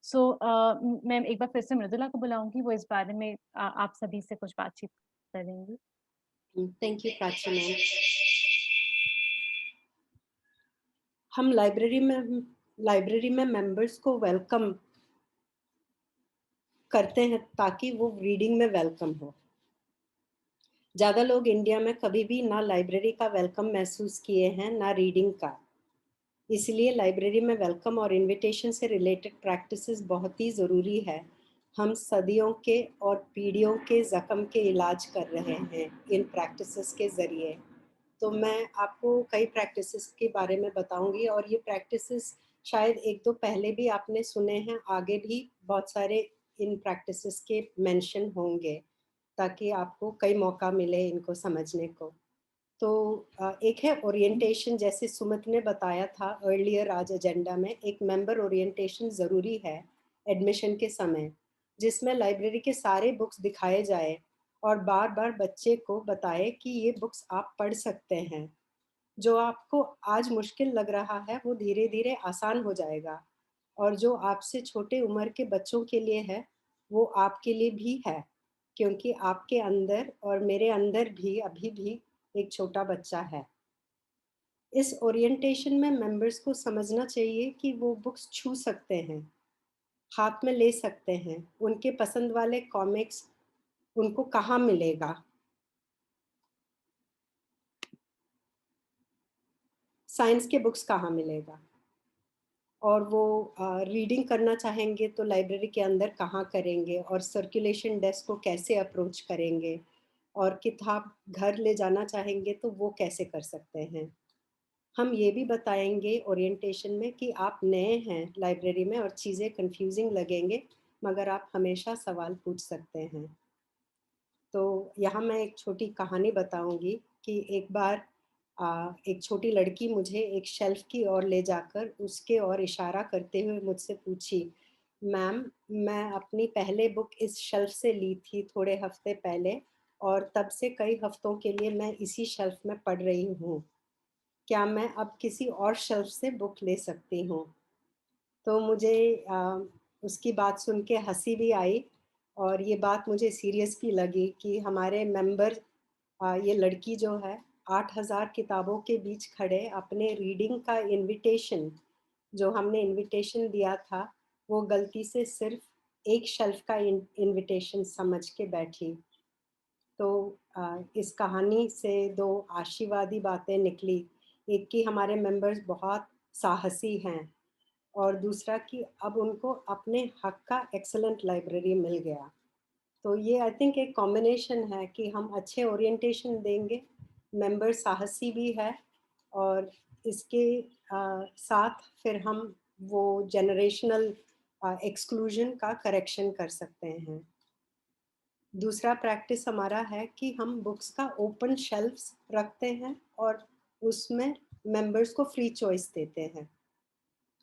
मैं एक बार फिर से मृदुला को बुलाऊँगी, वो इस बारे में आप सभी से कुछ बातचीत करेंगी। Thank you Prachi ma'am. हम लाइब्रेरी में मेंबर्स को वेलकम करते हैं ताकि वो रीडिंग में वेलकम हो। ज़्यादा लोग इंडिया में कभी भी ना लाइब्रेरी का वेलकम महसूस किए हैं ना रीडिंग का। इसलिए लाइब्रेरी में वेलकम और इनविटेशन से रिलेटेड प्रैक्टिसेस बहुत ही ज़रूरी है। हम सदियों के और पीढ़ियों के ज़ख्म के इलाज कर रहे हैं इन प्रैक्टिसेस के ज़रिए। तो मैं आपको कई प्रैक्टिसेस के बारे में बताऊंगी और ये प्रैक्टिसेस शायद एक दो पहले भी आपने सुने हैं, आगे भी बहुत सारे इन प्रैक्टिसेस के मेंशन होंगे ताकि आपको कई मौका मिले इनको समझने को। तो एक है ओरिएंटेशन, जैसे सुमित ने बताया था अर्लियर आज एजेंडा में, एक मेंबर ओरिएंटेशन ज़रूरी है एडमिशन के समय, जिसमें लाइब्रेरी के सारे बुक्स दिखाए जाए और बार बार बच्चे को बताए कि ये बुक्स आप पढ़ सकते हैं। जो आपको आज मुश्किल लग रहा है वो धीरे धीरे आसान हो जाएगा, और जो आपसे छोटे उम्र के बच्चों के लिए है वो आपके लिए भी है, क्योंकि आपके अंदर और मेरे अंदर भी अभी भी एक छोटा बच्चा है। इस ओरिएंटेशन में मेंबर्स को समझना चाहिए कि वो बुक्स छू सकते हैं, हाथ में ले सकते हैं, उनके पसंद वाले कॉमिक्स उनको कहाँ मिलेगा, साइंस के बुक्स कहाँ मिलेगा, और वो रीडिंग करना चाहेंगे तो लाइब्रेरी के अंदर कहाँ करेंगे, और सर्कुलेशन डेस्क को कैसे अप्रोच करेंगे, और किताब घर ले जाना चाहेंगे तो वो कैसे कर सकते हैं। हम ये भी बताएंगे ओरिएंटेशन में कि आप नए हैं लाइब्रेरी में और चीज़ें कंफ्यूजिंग लगेंगे, मगर आप हमेशा सवाल पूछ सकते हैं। तो यहाँ मैं एक छोटी कहानी बताऊंगी कि एक बार एक छोटी लड़की मुझे एक शेल्फ की ओर ले जाकर उसके ओर इशारा करते हुए मुझसे पूछी, मैम, मैं अपनी पहले बुक इस शेल्फ से ली थी थोड़े हफ्ते पहले, और तब से कई हफ्तों के लिए मैं इसी शेल्फ में पढ़ रही हूँ। क्या मैं अब किसी और शेल्फ से बुक ले सकती हूँ? तो मुझे उसकी बात सुन के हंसी भी आई, और ये बात मुझे सीरियस भी लगी कि हमारे मेंबर, ये लड़की जो है 8,000 किताबों के बीच खड़े अपने रीडिंग का इनविटेशन, जो हमने इनविटेशन दिया था, वो गलती से सिर्फ एक शेल्फ का इनविटेशन समझ के बैठी। तो इस कहानी से दो आशीर्वादी बातें निकली। एक कि हमारे मेंबर्स बहुत साहसी हैं, और दूसरा कि अब उनको अपने हक का एक्सेलेंट लाइब्रेरी मिल गया। तो ये आई थिंक एक कॉम्बिनेशन है कि हम अच्छे ओरिएंटेशन देंगे, मेंबर साहसी भी है, और इसके साथ फिर हम वो जनरेशनल एक्सक्लूजन का करेक्शन कर सकते हैं। दूसरा प्रैक्टिस हमारा है कि हम बुक्स का ओपन शेल्फ्स रखते हैं और उसमें मेंबर्स को फ्री चॉइस देते हैं।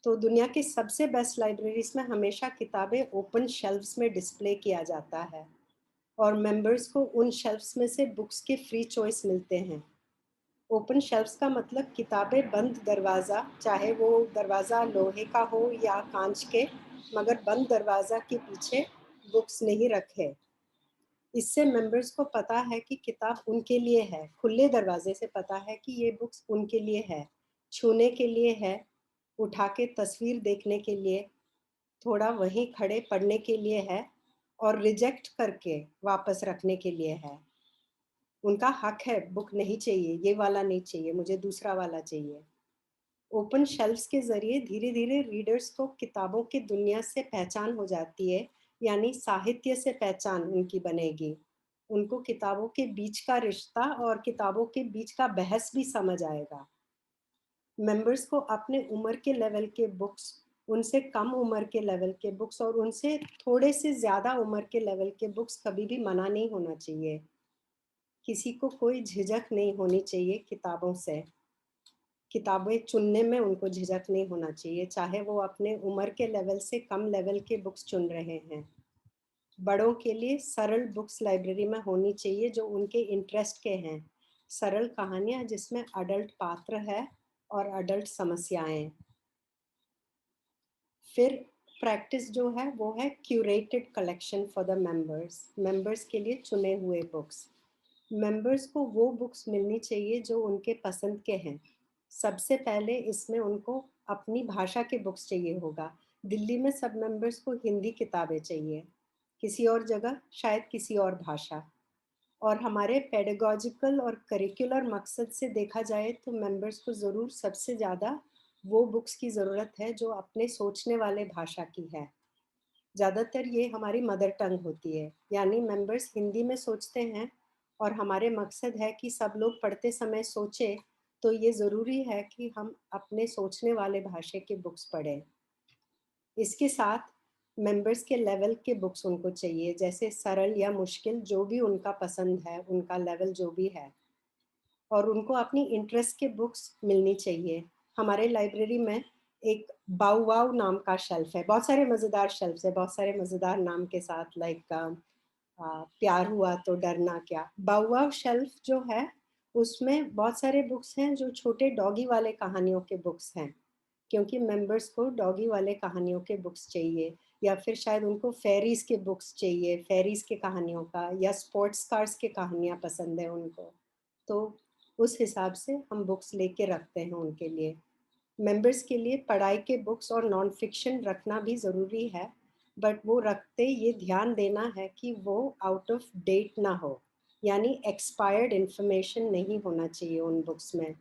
तो दुनिया की सबसे बेस्ट लाइब्रेरीज में हमेशा किताबें ओपन शेल्फ्स में डिस्प्ले किया जाता है, और मेंबर्स को उन शेल्फ्स में से बुक्स के फ्री चॉइस मिलते हैं। ओपन शेल्फ्स का मतलब किताबें बंद दरवाज़ा, चाहे वो दरवाज़ा लोहे का हो या कांच के, मगर बंद दरवाज़ा के पीछे बुक्स नहीं रखे। इससे मेंबर्स को पता है कि किताब उनके लिए है, खुले दरवाजे से पता है कि ये बुक्स उनके लिए है, छूने के लिए है, उठा के तस्वीर देखने के लिए, थोड़ा वहीं खड़े पढ़ने के लिए है, और रिजेक्ट करके वापस रखने के लिए है। उनका हक है, बुक नहीं चाहिए, ये वाला नहीं चाहिए, मुझे दूसरा वाला चाहिए। ओपन शेल्फ्स के जरिए धीरे धीरे रीडर्स को किताबों की दुनिया से पहचान हो जाती है, यानी साहित्य से पहचान उनकी बनेगी। उनको किताबों के बीच का रिश्ता और किताबों के बीच का बहस भी समझ आएगा। मेंबर्स को अपने उम्र के लेवल के बुक्स, उनसे कम उम्र के लेवल के बुक्स और उनसे थोड़े से ज़्यादा उम्र के लेवल के बुक्स कभी भी मना नहीं होना चाहिए। किसी को कोई झिझक नहीं होनी चाहिए किताबों से। किताबें चुनने में उनको झिझक नहीं होना चाहिए, चाहे वो अपने उम्र के लेवल से कम लेवल के बुक्स चुन रहे हैं। बड़ों के लिए सरल बुक्स लाइब्रेरी में होनी चाहिए जो उनके इंटरेस्ट के हैं। सरल कहानियाँ जिसमें अडल्ट पात्र है और अडल्ट समस्याएं। फिर प्रैक्टिस जो है वो है curated collection for the members, members के लिए चुने हुए बुक्स। मेंबर्स को वो बुक्स मिलनी चाहिए जो उनके पसंद के हैं। सबसे पहले इसमें उनको अपनी भाषा के बुक्स चाहिए होगा। दिल्ली में सब मेंबर्स को हिंदी किताबें चाहिए, किसी और जगह शायद किसी और भाषा। और हमारे पेडागॉजिकल और करिकुलर मकसद से देखा जाए तो मेंबर्स को ज़रूर सबसे ज़्यादा वो बुक्स की ज़रूरत है जो अपने सोचने वाले भाषा की है। ज़्यादातर ये हमारी मदर टंग होती है, यानी मेंबर्स हिंदी में सोचते हैं और हमारे मकसद है कि सब लोग पढ़ते समय सोचें, तो ये ज़रूरी है कि हम अपने सोचने वाले भाषा के बुक्स पढ़ें। इसके साथ मेंबर्स के लेवल के बुक्स उनको चाहिए, जैसे सरल या मुश्किल जो भी उनका पसंद है, उनका लेवल जो भी है। और उनको अपनी इंटरेस्ट के बुक्स मिलनी चाहिए। हमारे लाइब्रेरी में एक बाउ वाउ नाम का शेल्फ है, बहुत सारे मज़ेदार शेल्फ्स है, बहुत सारे मज़ेदार नाम के साथ, लाइक प्यार हुआ तो डरना क्या। बाउ वाउ शेल्फ जो है उसमें बहुत सारे बुक्स हैं जो छोटे डॉगी वाले कहानियों के बुक्स हैं, क्योंकि मेंबर्स को डॉगी वाले कहानियों के बुक्स चाहिए, या फिर शायद उनको फेरीज के बुक्स चाहिए, फेरीज के कहानियों का, या स्पोर्ट्स कार्स के कहानियाँ पसंद है उनको। तो उस हिसाब से हम बुक्स लेके रखते हैं उनके लिए। मेंबर्स के लिए पढ़ाई के बुक्स और नॉन फिक्शन रखना भी ज़रूरी है, बट वो रखते ये ध्यान देना है कि वो आउट ऑफ डेट ना हो, यानी एक्सपायर्ड इंफॉर्मेशन नहीं होना चाहिए उन बुक्स में।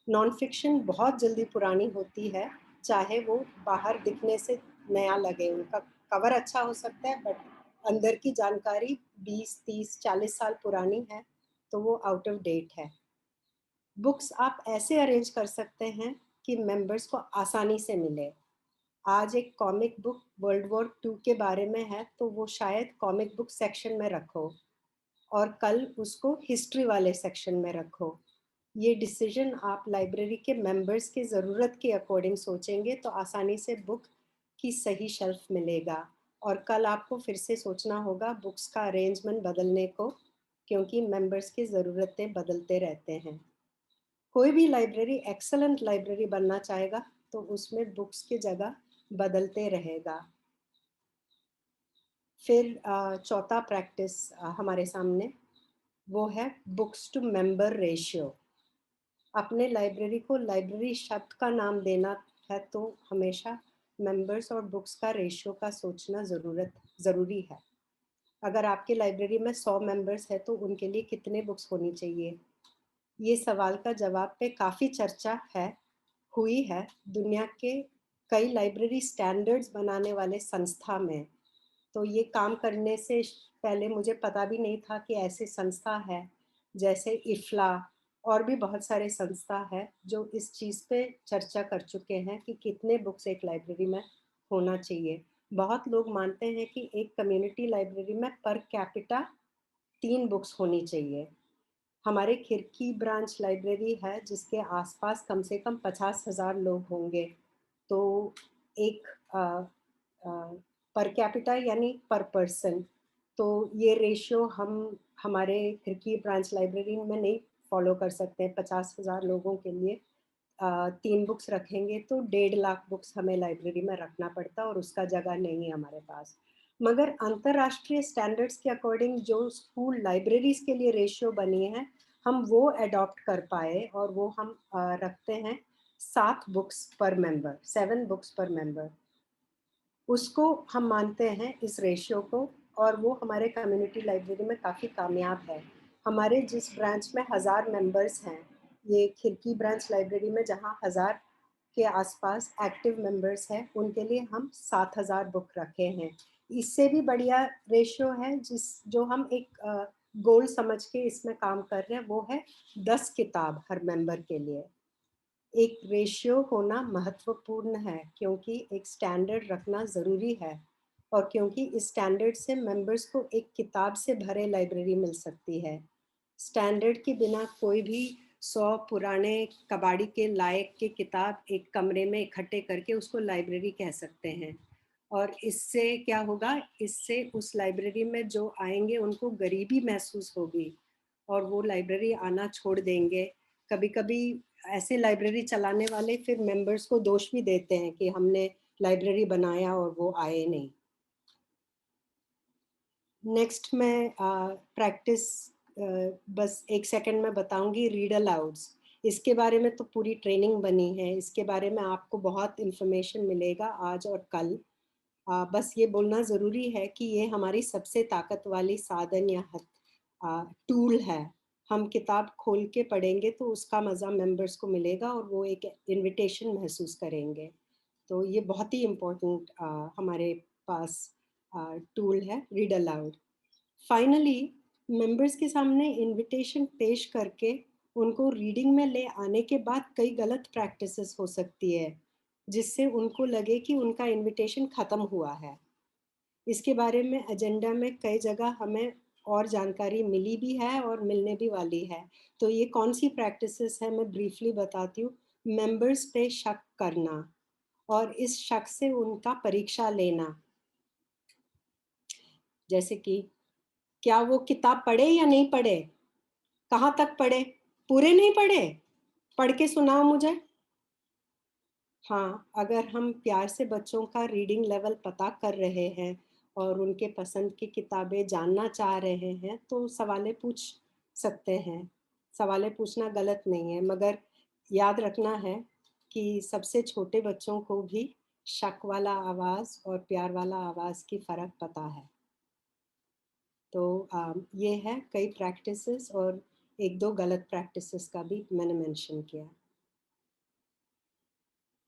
नॉन फिक्शन बहुत जल्दी पुरानी होती है, चाहे वो बाहर दिखने से नया लगे, उनका कवर अच्छा हो सकता है बट अंदर की जानकारी 20, 30, 40 साल पुरानी है, तो वो आउट ऑफ डेट है। बुक्स आप ऐसे अरेंज कर सकते हैं कि मेंबर्स को आसानी से मिले। आज एक कॉमिक बुक वर्ल्ड वॉर 2 के बारे में है, तो वो शायद कॉमिक बुक सेक्शन में रखो और कल उसको हिस्ट्री वाले सेक्शन में रखो। ये डिसीजन आप लाइब्रेरी के मेंबर्स की ज़रूरत के अकॉर्डिंग सोचेंगे तो आसानी से बुक की सही शेल्फ मिलेगा। और कल आपको फिर से सोचना होगा बुक्स का अरेंजमेंट बदलने को, क्योंकि मेंबर्स की ज़रूरतें बदलते रहते हैं। कोई भी लाइब्रेरी एक्सेलेंट लाइब्रेरी बनना चाहेगा तो उसमें बुक्स की जगह बदलते रहेगा। फिर चौथा प्रैक्टिस हमारे सामने वो है बुक्स टू मेंबर रेशियो। अपने लाइब्रेरी को लाइब्रेरी शब्द का नाम देना है तो हमेशा मेंबर्स और बुक्स का रेशियो का सोचना ज़रूरी है। अगर आपके लाइब्रेरी में 100 मेंबर्स है तो उनके लिए कितने बुक्स होनी चाहिए? ये सवाल का जवाब पे काफ़ी चर्चा हुई है दुनिया के कई लाइब्रेरी स्टैंडर्ड्स बनाने वाले संस्था में। तो ये काम करने से पहले मुझे पता भी नहीं था कि ऐसी संस्था है, जैसे इफ्ला और भी बहुत सारे संस्था है जो इस चीज़ पे चर्चा कर चुके हैं कि कितने बुक्स एक लाइब्रेरी में होना चाहिए। बहुत लोग मानते हैं कि एक कम्युनिटी लाइब्रेरी में पर कैपिटा 3 बुक्स होनी चाहिए। हमारे खिड़की ब्रांच लाइब्रेरी है जिसके आसपास कम से कम 50,000 लोग होंगे। तो एक पर कैपिटा यानी पर पर्सन, तो ये रेशियो हम हमारे खिड़की ब्रांच लाइब्रेरी में नहीं फॉलो कर सकते। 50,000 लोगों के लिए 3 बुक्स रखेंगे तो 1.5 लाख बुक्स हमें लाइब्रेरी में रखना पड़ता और उसका जगह नहीं है हमारे पास। मगर अंतर्राष्ट्रीय स्टैंडर्ड्स के अकॉर्डिंग जो स्कूल लाइब्रेरीज के लिए रेशियो बनी है, हम वो अडॉप्ट कर पाए और वो हम रखते हैं 7 बुक्स पर मेंबर, 7 बुक्स पर मेंबर। उसको हम मानते हैं इस रेशियो को, और वो हमारे कम्युनिटी लाइब्रेरी में काफ़ी कामयाब है। हमारे जिस ब्रांच में 1000 मेंबर्स हैं, ये खिड़की ब्रांच लाइब्रेरी में जहाँ 1000 के आसपास एक्टिव मेंबर्स हैं, उनके लिए हम 7000 बुक रखे हैं। इससे भी बढ़िया रेशियो है जो हम एक गोल समझ के इसमें काम कर रहे हैं, वो है 10 किताब हर मेंबर के लिए। एक रेशियो होना महत्वपूर्ण है क्योंकि एक स्टैंडर्ड रखना ज़रूरी है, और क्योंकि इस स्टैंडर्ड से मेंबर्स को एक किताब से भरे लाइब्रेरी मिल सकती है। स्टैंडर्ड के बिना कोई भी 100 पुराने कबाड़ी के लायक के किताब एक कमरे में इकट्ठे करके उसको लाइब्रेरी कह सकते हैं। और इससे क्या होगा, इससे उस लाइब्रेरी में जो आएंगे उनको गरीबी महसूस होगी और वो लाइब्रेरी आना छोड़ देंगे। कभी कभी ऐसे लाइब्रेरी चलाने वाले फिर मेंबर्स को दोष भी देते हैं कि हमने लाइब्रेरी बनाया और वो आए नहीं। नेक्स्ट मैं प्रैक्टिस बस 1 सेकंड में बताऊँगी रीड अलाउड्स। इसके बारे में तो पूरी ट्रेनिंग बनी है, इसके बारे में आपको बहुत इन्फॉर्मेशन मिलेगा आज और कल। बस ये बोलना ज़रूरी है कि ये हमारी सबसे ताकत वाली साधन या टूल है। हम किताब खोल के पढ़ेंगे तो उसका मज़ा मेंबर्स को मिलेगा और वो एक इन्विटेशन महसूस करेंगे। तो ये बहुत ही इम्पोर्टेंट हमारे पास टूल है रीड अलाउड। फाइनली मेंबर्स के सामने इनविटेशन पेश करके उनको रीडिंग में ले आने के बाद कई गलत प्रैक्टिसेस हो सकती है जिससे उनको लगे कि उनका इनविटेशन ख़त्म हुआ है। इसके बारे में एजेंडा में कई जगह हमें और जानकारी मिली भी है और मिलने भी वाली है। तो ये कौन सी प्रैक्टिसेस है मैं ब्रीफली बताती हूँ। मेंबर्स पे शक करना और इस शक से उनका परीक्षा लेना, जैसे कि क्या वो किताब पढ़े या नहीं पढ़े, कहाँ तक पढ़े, पूरे नहीं पढ़े, पढ़ के सुनाओ मुझे। हाँ, अगर हम प्यार से बच्चों का रीडिंग लेवल पता कर रहे हैं और उनके पसंद की किताबें जानना चाह रहे हैं, तो सवालें पूछ सकते हैं। सवालें पूछना गलत नहीं है, मगर याद रखना है कि सबसे छोटे बच्चों को भी शक वाला आवाज़ और प्यार वाला आवाज़ की फ़र्क पता है। तो ये है कई प्रैक्टिसेस और 1-2 गलत प्रैक्टिसेस का भी मैंने मेंशन किया।